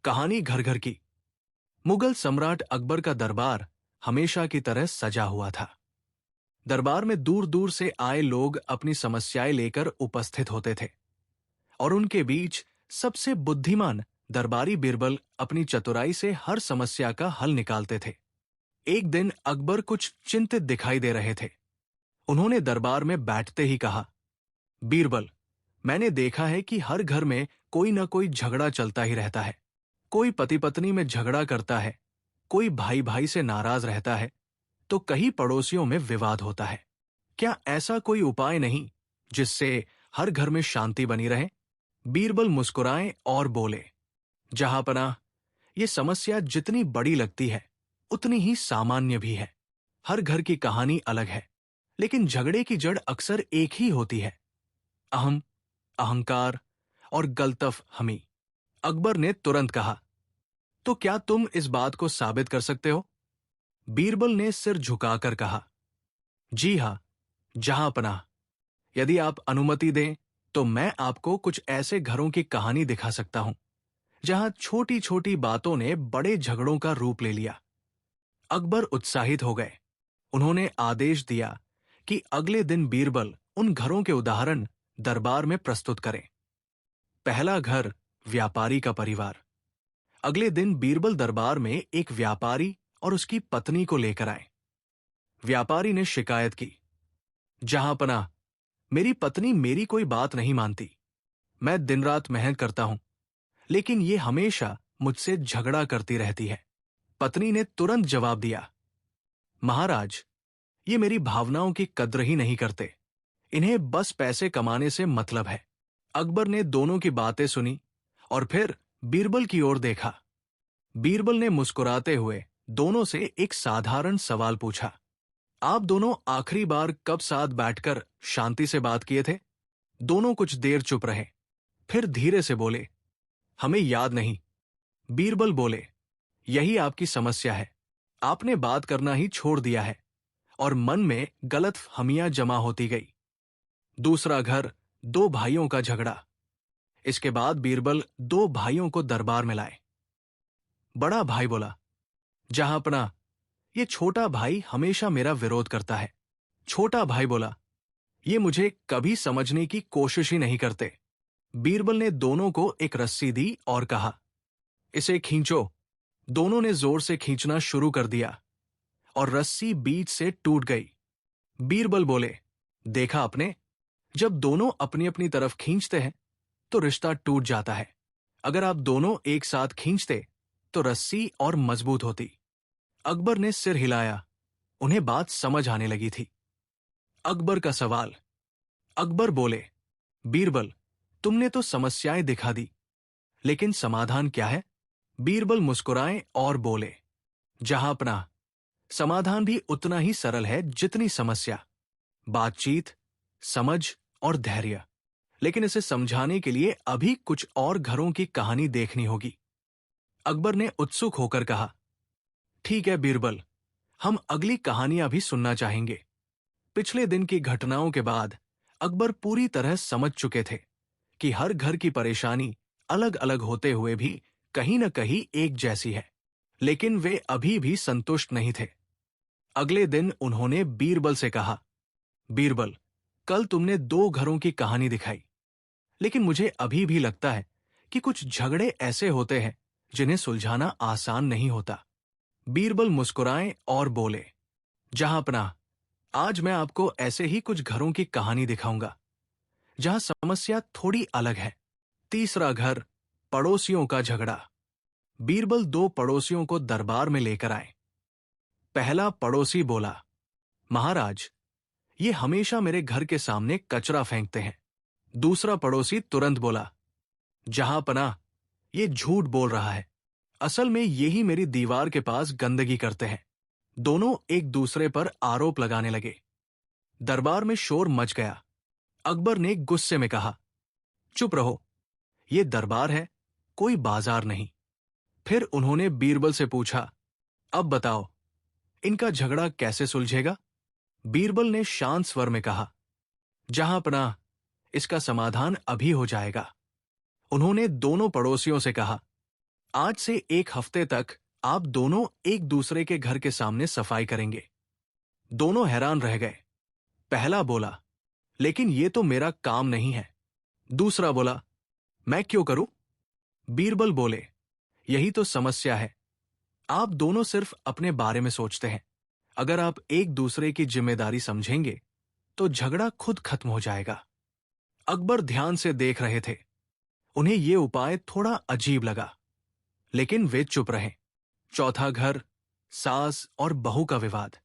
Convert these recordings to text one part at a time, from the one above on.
कहानी घर घर की। मुगल सम्राट अकबर का दरबार हमेशा की तरह सजा हुआ था। दरबार में दूर दूर से आए लोग अपनी समस्याएं लेकर उपस्थित होते थे और उनके बीच सबसे बुद्धिमान दरबारी बीरबल अपनी चतुराई से हर समस्या का हल निकालते थे। एक दिन अकबर कुछ चिंतित दिखाई दे रहे थे। उन्होंने दरबार में बैठते ही कहा, बीरबल, मैंने देखा है कि हर घर में कोई ना कोई झगड़ा चलता ही रहता है। कोई पति पत्नी में झगड़ा करता है, कोई भाई भाई से नाराज रहता है, तो कहीं पड़ोसियों में विवाद होता है। क्या ऐसा कोई उपाय नहीं जिससे हर घर में शांति बनी रहे? बीरबल मुस्कुराए और बोले, जहांपनाह, ये समस्या जितनी बड़ी लगती है उतनी ही सामान्य भी है। हर घर की कहानी अलग है, लेकिन झगड़े की जड़ अक्सर एक ही होती है, अहम, अहंकार और गलतफ हमी। अकबर ने तुरंत कहा, तो क्या तुम इस बात को साबित कर सकते हो? बीरबल ने सिर झुकाकर कहा, जी हां, जहांपनाह, यदि आप अनुमति दें तो मैं आपको कुछ ऐसे घरों की कहानी दिखा सकता हूं जहां छोटी छोटी बातों ने बड़े झगड़ों का रूप ले लिया। अकबर उत्साहित हो गए। उन्होंने आदेश दिया कि अगले दिन बीरबल उन घरों के उदाहरण दरबार में प्रस्तुत करें। पहला घर, व्यापारी का परिवार। अगले दिन बीरबल दरबार में एक व्यापारी और उसकी पत्नी को लेकर आए। व्यापारी ने शिकायत की, जहांपनाह, मेरी पत्नी मेरी कोई बात नहीं मानती। मैं दिन रात मेहनत करता हूं, लेकिन ये हमेशा मुझसे झगड़ा करती रहती है। पत्नी ने तुरंत जवाब दिया, महाराज, ये मेरी भावनाओं की कद्र ही नहीं करते। इन्हें बस पैसे कमाने से मतलब है। अकबर ने दोनों की बातें सुनी और फिर बीरबल की ओर देखा। बीरबल ने मुस्कुराते हुए दोनों से एक साधारण सवाल पूछा, आप दोनों आखिरी बार कब साथ बैठकर शांति से बात किए थे? दोनों कुछ देर चुप रहे, फिर धीरे से बोले, हमें याद नहीं। बीरबल बोले, यही आपकी समस्या है। आपने बात करना ही छोड़ दिया है और मन में गलत फहमियां जमा होती गई। दूसरा घर, दो भाइयों का झगड़ा। इसके बाद बीरबल दो भाइयों को दरबार में लाए। बड़ा भाई बोला, जहांपनाह, ये छोटा भाई हमेशा मेरा विरोध करता है। छोटा भाई बोला, ये मुझे कभी समझने की कोशिश ही नहीं करते। बीरबल ने दोनों को एक रस्सी दी और कहा, इसे खींचो। दोनों ने जोर से खींचना शुरू कर दिया और रस्सी बीच से टूट गई। बीरबल बोले, देखा आपने, जब दोनों अपनी अपनी तरफ खींचते हैं तो रिश्ता टूट जाता है। अगर आप दोनों एक साथ खींचते तो रस्सी और मजबूत होती। अकबर ने सिर हिलाया। उन्हें बात समझ आने लगी थी। अकबर का सवाल। अकबर बोले, बीरबल, तुमने तो समस्याएं दिखा दी, लेकिन समाधान क्या है? बीरबल मुस्कुराए और बोले, जहांपनाह, समाधान भी उतना ही सरल है जितनी समस्या। बातचीत, समझ और धैर्य। लेकिन इसे समझाने के लिए अभी कुछ और घरों की कहानी देखनी होगी। अकबर ने उत्सुक होकर कहा, ठीक है बीरबल, हम अगली कहानियां भी सुनना चाहेंगे। पिछले दिन की घटनाओं के बाद अकबर पूरी तरह समझ चुके थे कि हर घर की परेशानी अलग अलग होते हुए भी कहीं न कहीं एक जैसी है। लेकिन वे अभी भी संतुष्ट नहीं थे। अगले दिन उन्होंने बीरबल से कहा, बीरबल, कल तुमने दो घरों की कहानी दिखाई, लेकिन मुझे अभी भी लगता है कि कुछ झगड़े ऐसे होते हैं जिन्हें सुलझाना आसान नहीं होता। बीरबल मुस्कुराए और बोले, जहांपनाह, आज मैं आपको ऐसे ही कुछ घरों की कहानी दिखाऊंगा जहां समस्या थोड़ी अलग है। तीसरा घर, पड़ोसियों का झगड़ा। बीरबल दो पड़ोसियों को दरबार में लेकर आए। पहला पड़ोसी बोला, महाराज, ये हमेशा मेरे घर के सामने कचरा फेंकते हैं। दूसरा पड़ोसी तुरंत बोला, जहांपनाह, ये झूठ बोल रहा है। असल में यही मेरी दीवार के पास गंदगी करते हैं। दोनों एक दूसरे पर आरोप लगाने लगे। दरबार में शोर मच गया। अकबर ने गुस्से में कहा, चुप रहो, ये दरबार है, कोई बाजार नहीं। फिर उन्होंने बीरबल से पूछा, अब बताओ, इनका झगड़ा कैसे सुलझेगा? बीरबल ने शांत स्वर में कहा, जहांपनाह, इसका समाधान अभी हो जाएगा। उन्होंने दोनों पड़ोसियों से कहा, आज से 1 हफ्ते तक आप दोनों एक दूसरे के घर के सामने सफाई करेंगे। दोनों हैरान रह गए। पहला बोला, लेकिन ये तो मेरा काम नहीं है। दूसरा बोला, मैं क्यों करूं? बीरबल बोले, यही तो समस्या है। आप दोनों सिर्फ अपने बारे में सोचते हैं। अगर आप एक दूसरे की जिम्मेदारी समझेंगे तो झगड़ा खुद खत्म हो जाएगा। अकबर ध्यान से देख रहे थे। उन्हें यह उपाय थोड़ा अजीब लगा, लेकिन वे चुप रहे। चौथा घर, सास और बहू का विवाद।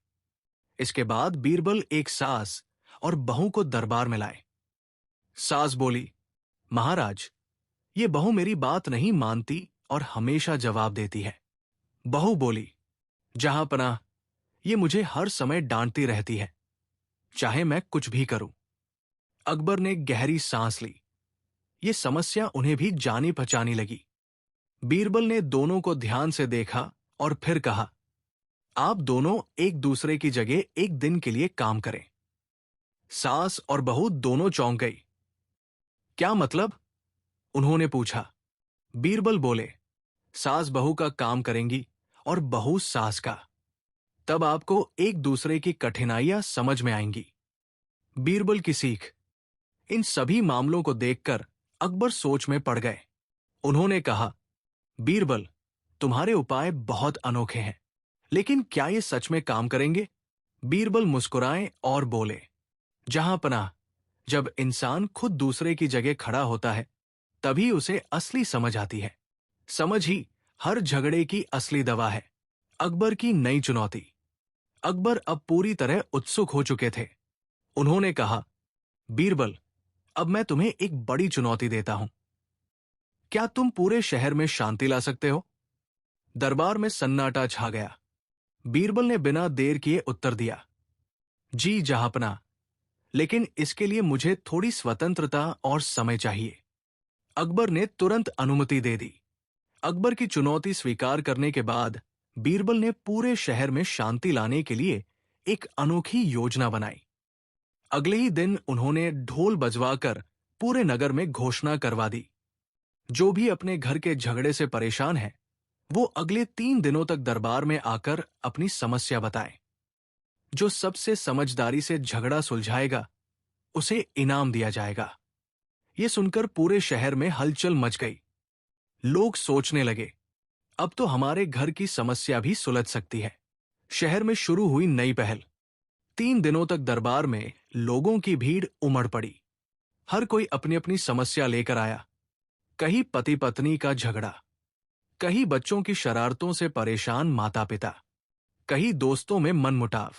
इसके बाद बीरबल एक सास और बहू को दरबार में लाए। सास बोली, महाराज, ये बहू मेरी बात नहीं मानती और हमेशा जवाब देती है। बहू बोली, जहांपनाह, ये मुझे हर समय डांटती रहती है, चाहे मैं कुछ भी करूं। अकबर ने गहरी सांस ली। ये समस्या उन्हें भी जानी पहचानी लगी। बीरबल ने दोनों को ध्यान से देखा और फिर कहा, आप दोनों एक दूसरे की जगह एक दिन के लिए काम करें। सास और बहू दोनों चौंक गई। क्या मतलब? उन्होंने पूछा। बीरबल बोले, सास बहू का काम करेंगी और बहू सास का। तब आपको एक दूसरे की कठिनाइयां समझ में आएंगी। बीरबल की सीख। इन सभी मामलों को देखकर अकबर सोच में पड़ गए। उन्होंने कहा, बीरबल, तुम्हारे उपाय बहुत अनोखे हैं, लेकिन क्या ये सच में काम करेंगे? बीरबल मुस्कुराए और बोले, जहांपनाह, जब इंसान खुद दूसरे की जगह खड़ा होता है तभी उसे असली समझ आती है। समझ ही हर झगड़े की असली दवा है। अकबर की नई चुनौती। अकबर अब पूरी तरह उत्सुक हो चुके थे। उन्होंने कहा, बीरबल, अब मैं तुम्हें एक बड़ी चुनौती देता हूं। क्या तुम पूरे शहर में शांति ला सकते हो? दरबार में सन्नाटा छा गया। बीरबल ने बिना देर किए उत्तर दिया, जी जहांपनाह, लेकिन इसके लिए मुझे थोड़ी स्वतंत्रता और समय चाहिए। अकबर ने तुरंत अनुमति दे दी। अकबर की चुनौती स्वीकार करने के बाद बीरबल ने पूरे शहर में शांति लाने के लिए एक अनोखी योजना बनाई। अगले ही दिन उन्होंने ढोल बजवाकर पूरे नगर में घोषणा करवा दी, जो भी अपने घर के झगड़े से परेशान है वो अगले 3 दिनों तक दरबार में आकर अपनी समस्या बताए। जो सबसे समझदारी से झगड़ा सुलझाएगा उसे इनाम दिया जाएगा। ये सुनकर पूरे शहर में हलचल मच गई। लोग सोचने लगे, अब तो हमारे घर की समस्या भी सुलझ सकती है। शहर में शुरू हुई नई पहल। 3 दिनों तक दरबार में लोगों की भीड़ उमड़ पड़ी। हर कोई अपनी अपनी समस्या लेकर आया। कहीं पति पत्नी का झगड़ा, कहीं बच्चों की शरारतों से परेशान माता पिता, कहीं दोस्तों में मनमुटाव।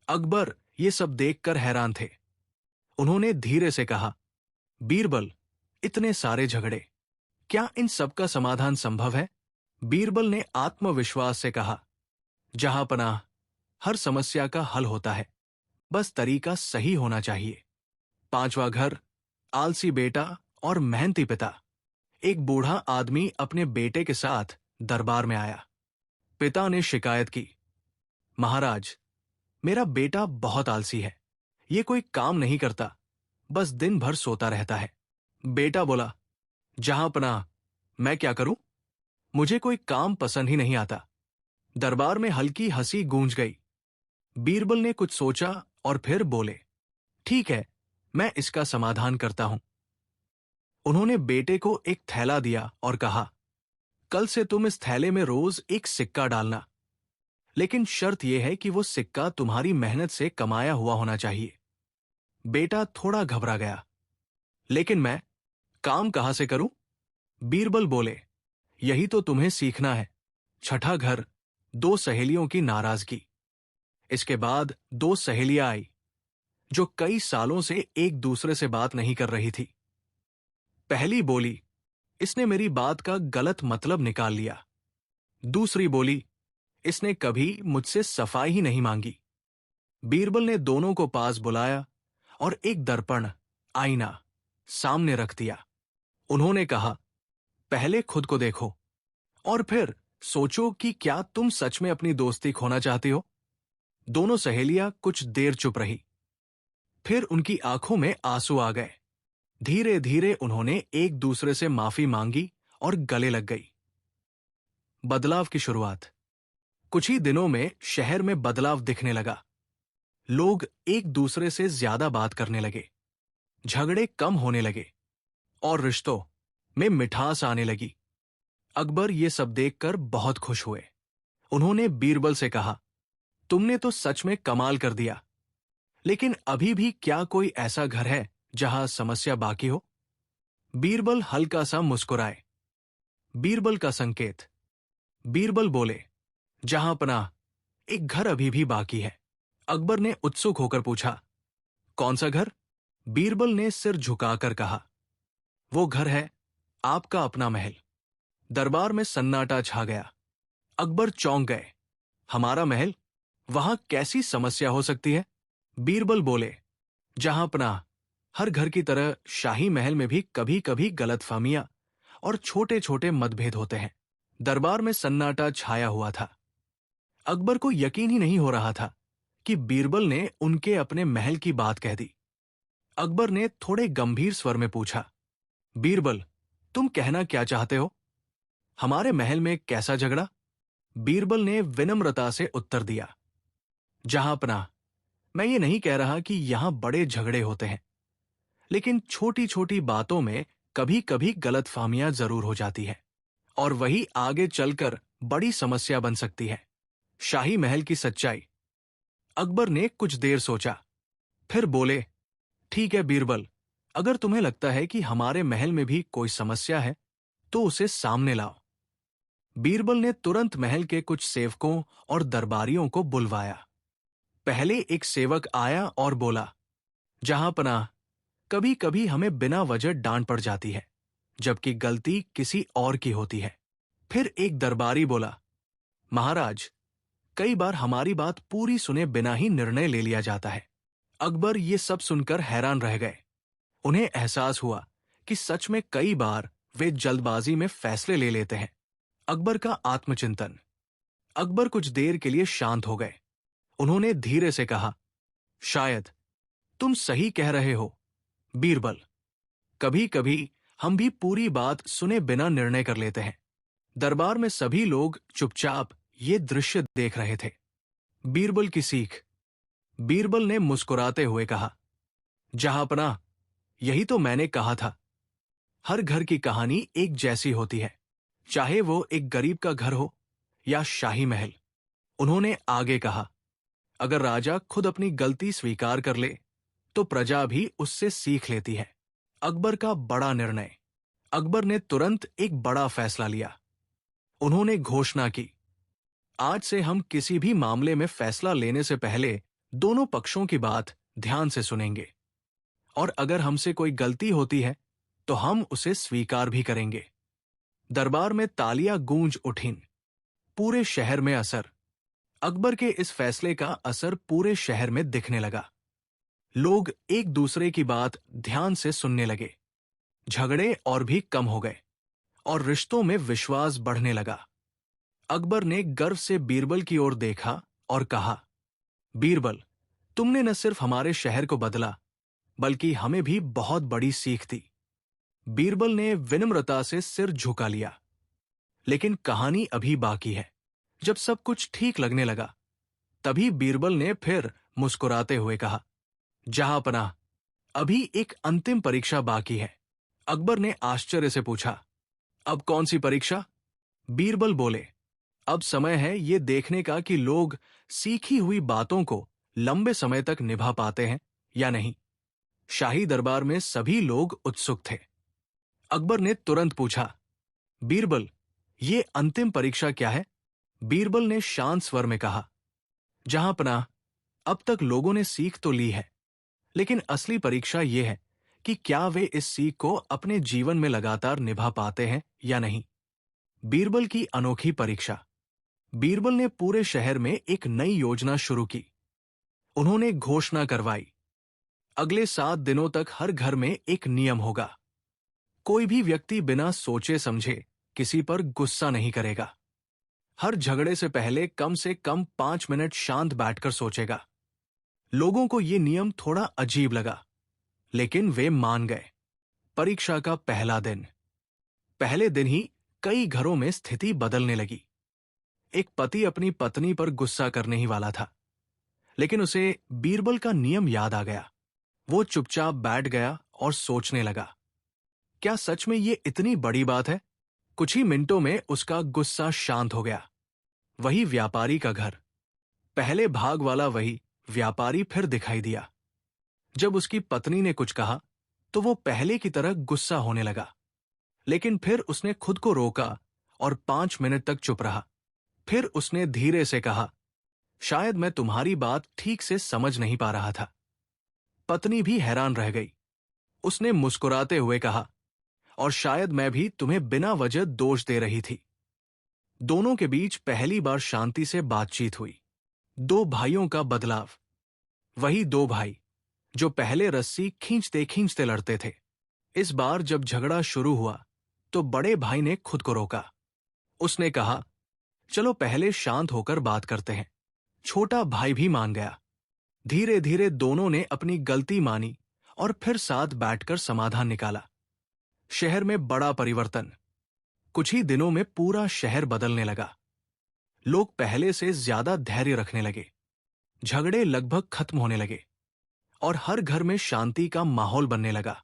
अकबर ये सब देखकर हैरान थे। उन्होंने धीरे से कहा, बीरबल, इतने सारे झगड़े, क्या इन सब का समाधान संभव है? बीरबल ने आत्मविश्वास से कहा, जहांपनाह, हर समस्या का हल होता है, बस तरीका सही होना चाहिए। 5वां घर, आलसी बेटा और मेहनती पिता। एक बूढ़ा आदमी अपने बेटे के साथ दरबार में आया। पिता ने शिकायत की, महाराज, मेरा बेटा बहुत आलसी है। ये कोई काम नहीं करता, बस दिन भर सोता रहता है। बेटा बोला, जहांपनाह, मैं क्या करूं? मुझे कोई काम पसंद ही नहीं आता। दरबार में हल्की हंसी गूंज गई। बीरबल ने कुछ सोचा और फिर बोले, ठीक है, मैं इसका समाधान करता हूं। उन्होंने बेटे को एक थैला दिया और कहा, कल से तुम इस थैले में रोज एक सिक्का डालना, लेकिन शर्त यह है कि वो सिक्का तुम्हारी मेहनत से कमाया हुआ होना चाहिए। बेटा थोड़ा घबरा गया, लेकिन मैं काम कहां से करूं? बीरबल बोले, यही तो तुम्हें सीखना है। 6ठा घर, 2 सहेलियों की नाराजगी। इसके बाद 2 सहेलियां आई जो कई सालों से एक दूसरे से बात नहीं कर रही थी। पहली बोली, इसने मेरी बात का गलत मतलब निकाल लिया। दूसरी बोली, इसने कभी मुझसे सफाई ही नहीं मांगी। बीरबल ने दोनों को पास बुलाया और एक दर्पण, आईना, सामने रख दिया। उन्होंने कहा, पहले खुद को देखो और फिर सोचो कि क्या तुम सच में अपनी दोस्ती खोना चाहती हो। दोनों सहेलियां कुछ देर चुप रही, फिर उनकी आंखों में आंसू आ गए। धीरे धीरे उन्होंने एक दूसरे से माफी मांगी और गले लग गई। बदलाव की शुरुआत। कुछ ही दिनों में शहर में बदलाव दिखने लगा। लोग एक दूसरे से ज्यादा बात करने लगे, झगड़े कम होने लगे और रिश्तों में मिठास आने लगी। अकबर ये सब देखकर बहुत खुश हुए। उन्होंने बीरबल से कहा, तुमने तो सच में कमाल कर दिया, लेकिन अभी भी क्या कोई ऐसा घर है जहां समस्या बाकी हो? बीरबल हल्का सा मुस्कुराए। बीरबल का संकेत। बीरबल बोले, जहां पनाह, एक घर अभी भी बाकी है। अकबर ने उत्सुक होकर पूछा, कौन सा घर? बीरबल ने सिर झुकाकर कहा, वो घर है आपका अपना महल। दरबार में सन्नाटा छा गया। अकबर चौंक गए। हमारा महल? वहां कैसी समस्या हो सकती है? बीरबल बोले, जहां पनाह, हर घर की तरह शाही महल में भी कभी कभी गलतफहमियां और छोटे छोटे मतभेद होते हैं। दरबार में सन्नाटा छाया हुआ था। अकबर को यकीन ही नहीं हो रहा था कि बीरबल ने उनके अपने महल की बात कह दी। अकबर ने थोड़े गंभीर स्वर में पूछा, बीरबल, तुम कहना क्या चाहते हो? हमारे महल में कैसा झगड़ा? बीरबल ने विनम्रता से उत्तर दिया, जहां पनाह, मैं ये नहीं कह रहा कि यहां बड़े झगड़े होते हैं, लेकिन छोटी छोटी बातों में कभी कभी गलतफहमियां जरूर हो जाती है और वही आगे चलकर बड़ी समस्या बन सकती है। शाही महल की सच्चाई। अकबर ने कुछ देर सोचा, फिर बोले, ठीक है बीरबल, अगर तुम्हें लगता है कि हमारे महल में भी कोई समस्या है तो उसे सामने लाओ। बीरबल ने तुरंत महल के कुछ सेवकों और दरबारियों को बुलवाया। पहले एक सेवक आया और बोला, जहां पनाह, कभी कभी हमें बिना वजह डांट पड़ जाती है, जबकि गलती किसी और की होती है। फिर एक दरबारी बोला, महाराज, कई बार हमारी बात पूरी सुने बिना ही निर्णय ले लिया जाता है। अकबर ये सब सुनकर हैरान रह गए। उन्हें एहसास हुआ कि सच में कई बार वे जल्दबाजी में फैसले ले लेते हैं। अकबर का आत्मचिंतन। अकबर कुछ देर के लिए शांत हो गए। उन्होंने धीरे से कहा, शायद तुम सही कह रहे हो बीरबल। कभी कभी हम भी पूरी बात सुने बिना निर्णय कर लेते हैं। दरबार में सभी लोग चुपचाप ये दृश्य देख रहे थे। बीरबल की सीख। बीरबल ने मुस्कुराते हुए कहा, जहांपनाह, यही तो मैंने कहा था। हर घर की कहानी एक जैसी होती है, चाहे वो एक गरीब का घर हो या शाही महल। उन्होंने आगे कहा, अगर राजा खुद अपनी गलती स्वीकार कर ले तो प्रजा भी उससे सीख लेती है। अकबर का बड़ा निर्णय। अकबर ने तुरंत एक बड़ा फैसला लिया। उन्होंने घोषणा की, आज से हम किसी भी मामले में फैसला लेने से पहले दोनों पक्षों की बात ध्यान से सुनेंगे, और अगर हमसे कोई गलती होती है तो हम उसे स्वीकार भी करेंगे। दरबार में तालियां गूंज उठीं। पूरे शहर में असर। अकबर के इस फैसले का असर पूरे शहर में दिखने लगा। लोग एक दूसरे की बात ध्यान से सुनने लगे। झगड़े और भी कम हो गए और रिश्तों में विश्वास बढ़ने लगा। अकबर ने गर्व से बीरबल की ओर देखा और कहा, बीरबल, तुमने न सिर्फ हमारे शहर को बदला, बल्कि हमें भी बहुत बड़ी सीख दी। बीरबल ने विनम्रता से सिर झुका लिया। लेकिन कहानी अभी बाकी है। जब सब कुछ ठीक लगने लगा, तभी बीरबल ने फिर मुस्कुराते हुए कहा, जहांपनाह, अभी एक अंतिम परीक्षा बाकी है। अकबर ने आश्चर्य से पूछा, अब कौन सी परीक्षा? बीरबल बोले, अब समय है ये देखने का कि लोग सीखी हुई बातों को लंबे समय तक निभा पाते हैं या नहीं। शाही दरबार में सभी लोग उत्सुक थे। अकबर ने तुरंत पूछा, बीरबल, ये अंतिम परीक्षा क्या है? बीरबल ने शांत स्वर में कहा, जहांपनाह, अब तक लोगों ने सीख तो ली है, लेकिन असली परीक्षा यह है कि क्या वे इस सीख को अपने जीवन में लगातार निभा पाते हैं या नहीं। बीरबल की अनोखी परीक्षा। बीरबल ने पूरे शहर में एक नई योजना शुरू की। उन्होंने घोषणा करवाई, अगले 7 दिनों तक हर घर में एक नियम होगा। कोई भी व्यक्ति बिना सोचे समझे किसी पर गुस्सा नहीं करेगा। हर झगड़े से कम 5 मिनट शांत बैठकर सोचेगा। लोगों को यह नियम थोड़ा अजीब लगा, लेकिन वे मान गए। परीक्षा का पहला दिन। पहले दिन ही कई घरों में स्थिति बदलने लगी। एक पति अपनी पत्नी पर गुस्सा करने ही वाला था, लेकिन उसे बीरबल का नियम याद आ गया। वो चुपचाप बैठ गया और सोचने लगा, क्या सच में ये इतनी बड़ी बात है? कुछ ही मिनटों में उसका गुस्सा शांत हो गया। वही व्यापारी का घर, पहले भाग वाला वही व्यापारी फिर दिखाई दिया। जब उसकी पत्नी ने कुछ कहा तो वो पहले की तरह गुस्सा होने लगा, लेकिन फिर उसने खुद को रोका और 5 मिनट तक चुप रहा। फिर उसने धीरे से कहा, शायद मैं तुम्हारी बात ठीक से समझ नहीं पा रहा था। पत्नी भी हैरान रह गई। उसने मुस्कुराते हुए कहा, और शायद मैं भी तुम्हें बिना वजह दोष दे रही थी। दोनों के बीच पहली बार शांति से बातचीत हुई। दो भाइयों का बदलाव, वही दो भाई जो पहले रस्सी खींचते खींचते लड़ते थे। इस बार जब झगड़ा शुरू हुआ तो बड़े भाई ने खुद को रोका। उसने कहा, चलो पहले शांत होकर बात करते हैं। छोटा भाई भी मान गया। धीरे धीरे दोनों ने अपनी गलती मानी और फिर साथ बैठकर समाधान निकाला। शहर में बड़ा परिवर्तन। कुछ ही दिनों में पूरा शहर बदलने लगा। लोग पहले से ज्यादा धैर्य रखने लगे। झगड़े लगभग खत्म होने लगे और हर घर में शांति का माहौल बनने लगा।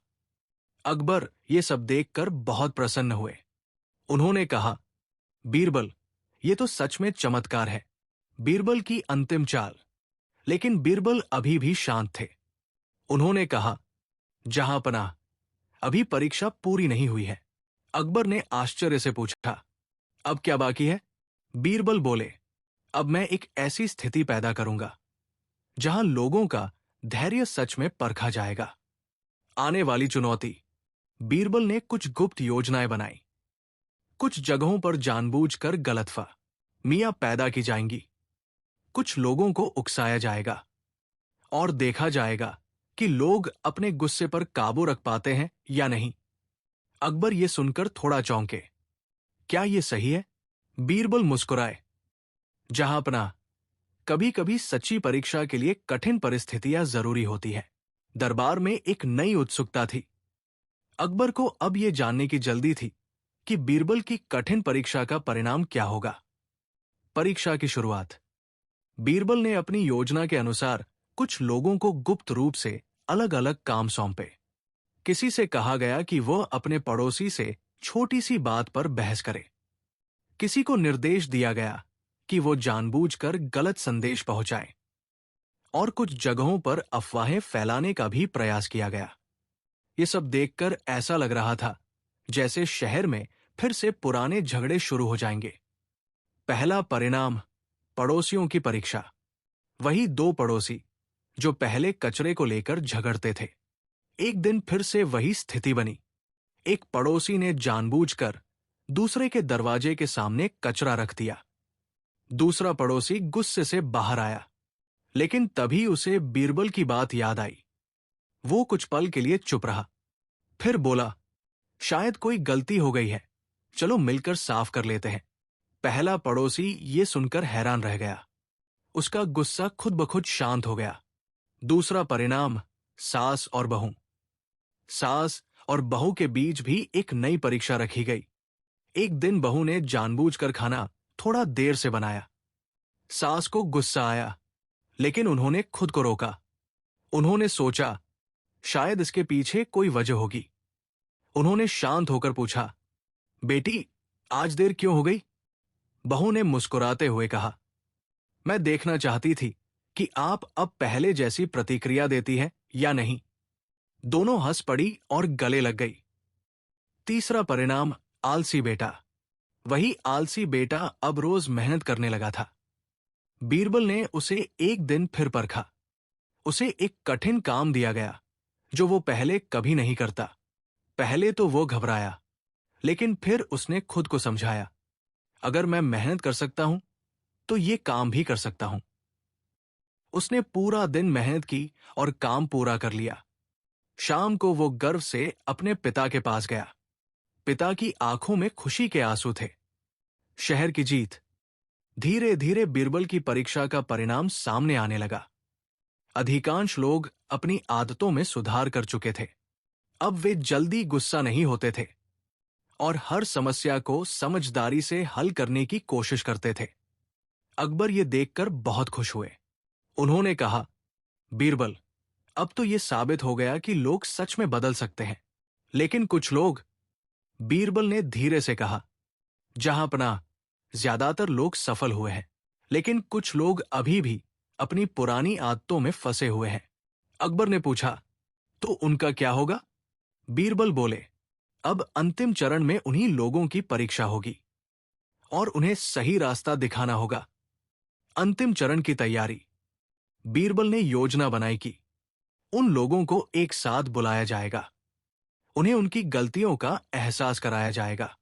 अकबर ये सब देखकर बहुत प्रसन्न हुए। उन्होंने कहा, बीरबल, ये तो सच में चमत्कार है। बीरबल की अंतिम चाल। लेकिन बीरबल अभी भी शांत थे। उन्होंने कहा, जहांपनाह, अभी परीक्षा पूरी नहीं हुई है। अकबर ने आश्चर्य से पूछा, अब क्या बाकी है? बीरबल बोले, अब मैं एक ऐसी स्थिति पैदा करूंगा जहां लोगों का धैर्य सच में परखा जाएगा। आने वाली चुनौती। बीरबल ने कुछ गुप्त योजनाएं बनाई। कुछ जगहों पर जानबूझकर गलतफहमियां पैदा की जाएंगी। कुछ लोगों को उकसाया जाएगा और देखा जाएगा कि लोग अपने गुस्से पर काबू रख पाते हैं या नहीं। अकबर ये सुनकर थोड़ा चौंके। क्या ये सही है? बीरबल मुस्कुराए। जहांपनाह, कभी कभी सच्ची परीक्षा के लिए कठिन परिस्थितियां जरूरी होती है। दरबार में एक नई उत्सुकता थी। अकबर को अब यह जानने की जल्दी थी कि बीरबल की कठिन परीक्षा का परिणाम क्या होगा। परीक्षा की शुरुआत। बीरबल ने अपनी योजना के अनुसार कुछ लोगों को गुप्त रूप से अलग अलग काम सौंपे। किसी से कहा गया कि वह अपने पड़ोसी से छोटी सी बात पर बहस करे। किसी को निर्देश दिया गया कि वो जानबूझकर गलत संदेश पहुंचाए। और कुछ जगहों पर अफवाहें फैलाने का भी प्रयास किया गया। ये सब देखकर ऐसा लग रहा था जैसे शहर में फिर से पुराने झगड़े शुरू हो जाएंगे। पहला परिणाम, पड़ोसियों की परीक्षा। वही दो पड़ोसी जो पहले कचरे को लेकर झगड़ते थे। एक दिन फिर से वही स्थिति बनी। एक पड़ोसी ने जानबूझकर दूसरे के दरवाजे के सामने कचरा रख दिया। दूसरा पड़ोसी गुस्से से बाहर आया, लेकिन तभी उसे बीरबल की बात याद आई। वो कुछ पल के लिए चुप रहा, फिर बोला, शायद कोई गलती हो गई है, चलो मिलकर साफ कर लेते हैं। पहला पड़ोसी ये सुनकर हैरान रह गया। उसका गुस्सा खुद ब खुद शांत हो गया। दूसरा परिणाम, सास और बहू। सास और बहू के बीच भी एक नई परीक्षा रखी गई। एक दिन बहू ने जानबूझकर खाना थोड़ा देर से बनाया। सास को गुस्सा आया, लेकिन उन्होंने खुद को रोका। उन्होंने सोचा, शायद इसके पीछे कोई वजह होगी। उन्होंने शांत होकर पूछा, बेटी, आज देर क्यों हो गई? बहू ने मुस्कुराते हुए कहा, मैं देखना चाहती थी कि आप अब पहले जैसी प्रतिक्रिया देती है या नहीं। दोनों हंस पड़ी और गले लग गई। तीसरा परिणाम, आलसी बेटा। वही आलसी बेटा अब रोज मेहनत करने लगा था। बीरबल ने उसे एक दिन फिर परखा। उसे एक कठिन काम दिया गया जो वो पहले कभी नहीं करता। पहले तो वो घबराया, लेकिन फिर उसने खुद को समझाया, अगर मैं मेहनत कर सकता हूं तो ये काम भी कर सकता हूं। उसने पूरा दिन मेहनत की और काम पूरा कर लिया। शाम को वो गर्व से अपने पिता के पास गया। पिता की आंखों में खुशी के आंसू थे। शहर की जीत। धीरे धीरे बीरबल की परीक्षा का परिणाम सामने आने लगा। अधिकांश लोग अपनी आदतों में सुधार कर चुके थे। अब वे जल्दी गुस्सा नहीं होते थे और हर समस्या को समझदारी से हल करने की कोशिश करते थे। अकबर ये देखकर बहुत खुश हुए। उन्होंने कहा, बीरबल, अब तो ये साबित हो गया कि लोग सच में बदल सकते हैं। लेकिन कुछ लोग, बीरबल ने धीरे से कहा, जहांपनाह, ज्यादातर लोग सफल हुए हैं, लेकिन कुछ लोग अभी भी अपनी पुरानी आदतों में फंसे हुए हैं। अकबर ने पूछा, तो उनका क्या होगा? बीरबल बोले, अब अंतिम चरण में उन्हीं लोगों की परीक्षा होगी और उन्हें सही रास्ता दिखाना होगा। अंतिम चरण की तैयारी। बीरबल ने योजना बनाई कि उन लोगों को एक साथ बुलाया जाएगा, उन्हें उनकी गलतियों का एहसास कराया जाएगा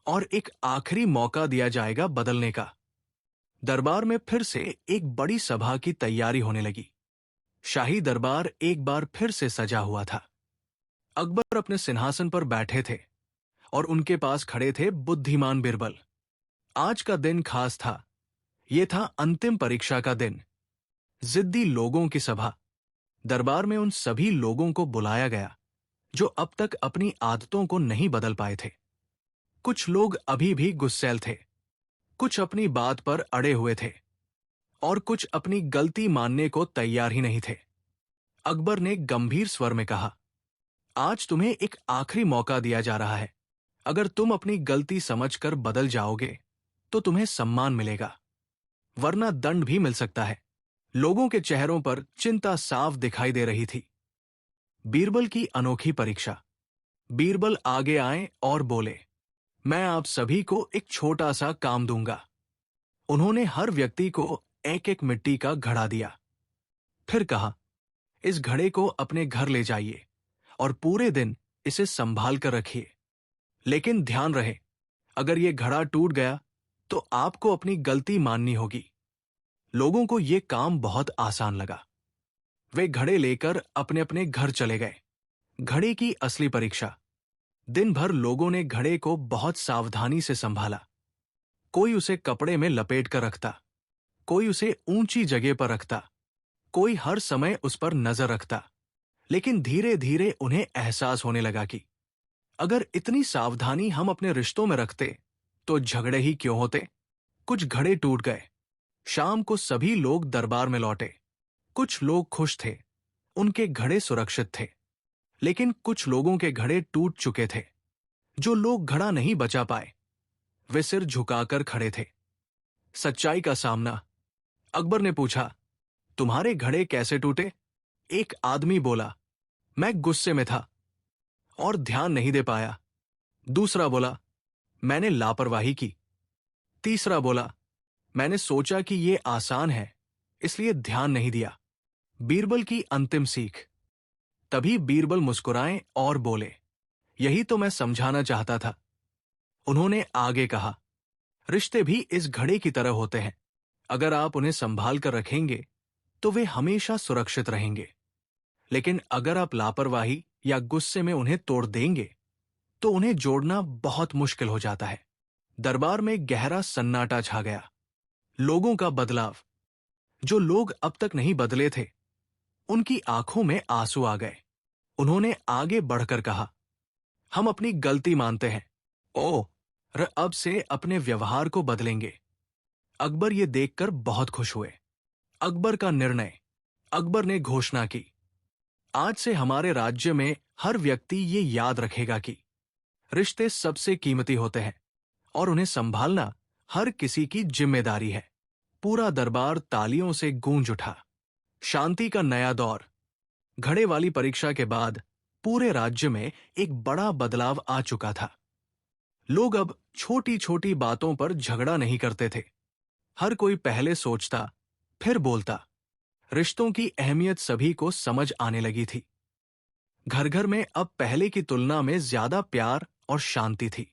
और एक आखिरी मौका दिया जाएगा बदलने का। दरबार में फिर से एक बड़ी सभा की तैयारी होने लगी। शाही दरबार एक बार फिर से सजा हुआ था। अकबर अपने सिंहासन पर बैठे थे और उनके पास खड़े थे बुद्धिमान बीरबल। आज का दिन खास था। यह था अंतिम परीक्षा का दिन। जिद्दी लोगों की सभा। दरबार में उन सभी लोगों को बुलाया गया जो अब तक अपनी आदतों को नहीं बदल पाए थे। कुछ लोग अभी भी गुस्सैल थे, कुछ अपनी बात पर अड़े हुए थे और कुछ अपनी गलती मानने को तैयार ही नहीं थे। अकबर ने गंभीर स्वर में कहा, आज तुम्हें एक आखिरी मौका दिया जा रहा है। अगर तुम अपनी गलती समझकर बदल जाओगे तो तुम्हें सम्मान मिलेगा, वरना दंड भी मिल सकता है। लोगों के चेहरों पर चिंता साफ दिखाई दे रही थी। बीरबल की अनोखी परीक्षा। बीरबल आगे आए और बोले, मैं आप सभी को एक छोटा सा काम दूंगा। उन्होंने हर व्यक्ति को एक एक मिट्टी का घड़ा दिया। फिर कहा, इस घड़े को अपने घर ले जाइए और पूरे दिन इसे संभाल कर रखिए। लेकिन ध्यान रहे, अगर यह घड़ा टूट गया तो आपको अपनी गलती माननी होगी। लोगों को यह काम बहुत आसान लगा। वे घड़े लेकर अपने अपने घर चले गए। घड़े की असली परीक्षा। दिन भर लोगों ने घड़े को बहुत सावधानी से संभाला। कोई उसे कपड़े में लपेट कर रखता, कोई उसे ऊंची जगह पर रखता, कोई हर समय उस पर नजर रखता। लेकिन धीरे धीरे उन्हें एहसास होने लगा कि अगर इतनी सावधानी हम अपने रिश्तों में रखते तो झगड़े ही क्यों होते। कुछ घड़े टूट गए। शाम को सभी लोग दरबार में लौटे। कुछ लोग खुश थे, उनके घड़े सुरक्षित थे। लेकिन कुछ लोगों के घड़े टूट चुके थे। जो लोग घड़ा नहीं बचा पाए वे सिर झुकाकर खड़े थे। सच्चाई का सामना। अकबर ने पूछा, तुम्हारे घड़े कैसे टूटे? एक आदमी बोला, मैं गुस्से में था और ध्यान नहीं दे पाया। दूसरा बोला, मैंने लापरवाही की। तीसरा बोला, मैंने सोचा कि यह आसान है इसलिए ध्यान नहीं दिया। बीरबल की अंतिम सीख। तभी बीरबल मुस्कुराए और बोले, यही तो मैं समझाना चाहता था। उन्होंने आगे कहा, रिश्ते भी इस घड़े की तरह होते हैं। अगर आप उन्हें संभाल कर रखेंगे तो वे हमेशा सुरक्षित रहेंगे। लेकिन अगर आप लापरवाही या गुस्से में उन्हें तोड़ देंगे तो उन्हें जोड़ना बहुत मुश्किल हो जाता है। दरबार में गहरा सन्नाटा छा गया। लोगों का बदलाव। जो लोग अब तक नहीं बदले थे उनकी आंखों में आंसू आ गए। उन्होंने आगे बढ़कर कहा, हम अपनी गलती मानते हैं और अब से अपने व्यवहार को बदलेंगे। अकबर ये देखकर बहुत खुश हुए। अकबर का निर्णय। अकबर ने घोषणा की, आज से हमारे राज्य में हर व्यक्ति ये याद रखेगा कि रिश्ते सबसे कीमती होते हैं और उन्हें संभालना हर किसी की जिम्मेदारी है। पूरा दरबार तालियों से गूंज उठा। शांति का नया दौर। घड़े वाली परीक्षा के बाद पूरे राज्य में एक बड़ा बदलाव आ चुका था। लोग अब छोटी छोटी बातों पर झगड़ा नहीं करते थे। हर कोई पहले सोचता फिर बोलता। रिश्तों की अहमियत सभी को समझ आने लगी थी। घर घर में अब पहले की तुलना में ज्यादा प्यार और शांति थी।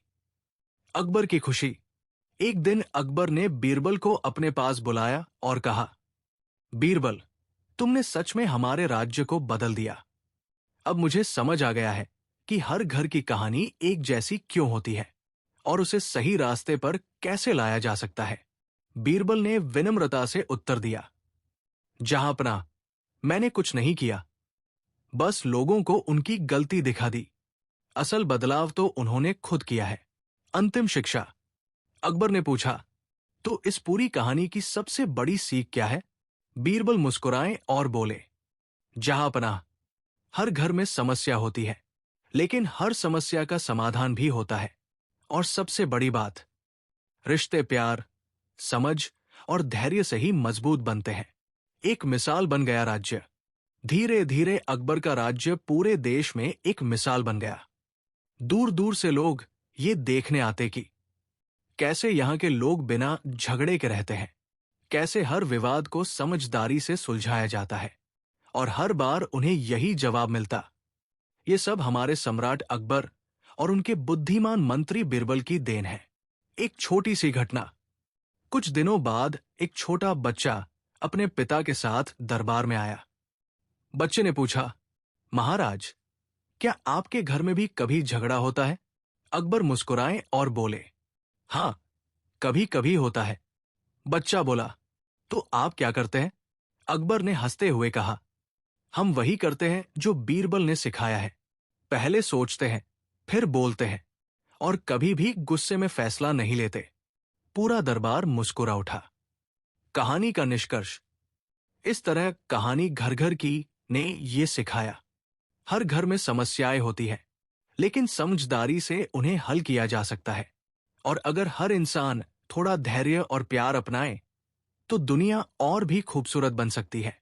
अकबर की खुशी। एक दिन अकबर ने बीरबल को अपने पास बुलाया और कहा, बीरबल, तुमने सच में हमारे राज्य को बदल दिया। अब मुझे समझ आ गया है कि हर घर की कहानी एक जैसी क्यों होती है और उसे सही रास्ते पर कैसे लाया जा सकता है। बीरबल ने विनम्रता से उत्तर दिया, जहांपनाह, मैंने कुछ नहीं किया, बस लोगों को उनकी गलती दिखा दी। असल बदलाव तो उन्होंने खुद किया है। अंतिम शिक्षा। अकबर ने पूछा, तो इस पूरी कहानी की सबसे बड़ी सीख क्या है? बीरबल मुस्कुराए और बोले, जहांपनाह, हर घर में समस्या होती है, लेकिन हर समस्या का समाधान भी होता है। और सबसे बड़ी बात, रिश्ते प्यार, समझ और धैर्य से ही मजबूत बनते हैं। एक मिसाल बन गया राज्य। धीरे धीरे अकबर का राज्य पूरे देश में एक मिसाल बन गया। दूर दूर से लोग ये देखने आते कि कैसे यहाँ के लोग बिना झगड़े के रहते हैं, कैसे हर विवाद को समझदारी से सुलझाया जाता है, और हर बार उन्हें यही जवाब मिलता, ये सब हमारे सम्राट अकबर और उनके बुद्धिमान मंत्री बिरबल की देन है। एक छोटी सी घटना। कुछ दिनों बाद एक छोटा बच्चा अपने पिता के साथ दरबार में आया। बच्चे ने पूछा, महाराज, क्या आपके घर में भी कभी झगड़ा होता है? अकबर मुस्कुराए और बोले, हाँ, कभी कभी होता है। बच्चा बोला, तो आप क्या करते हैं? अकबर ने हंसते हुए कहा, हम वही करते हैं जो बीरबल ने सिखाया है। पहले सोचते हैं, फिर बोलते हैं, और कभी भी गुस्से में फैसला नहीं लेते। पूरा दरबार मुस्कुरा उठा। कहानी का निष्कर्ष। इस तरह कहानी घर घर की ने ये सिखाया, हर घर में समस्याएं होती हैं, लेकिन समझदारी से उन्हें हल किया जा सकता है। और अगर हर इंसान थोड़ा धैर्य और प्यार अपनाए, तो दुनिया और भी खूबसूरत बन सकती है।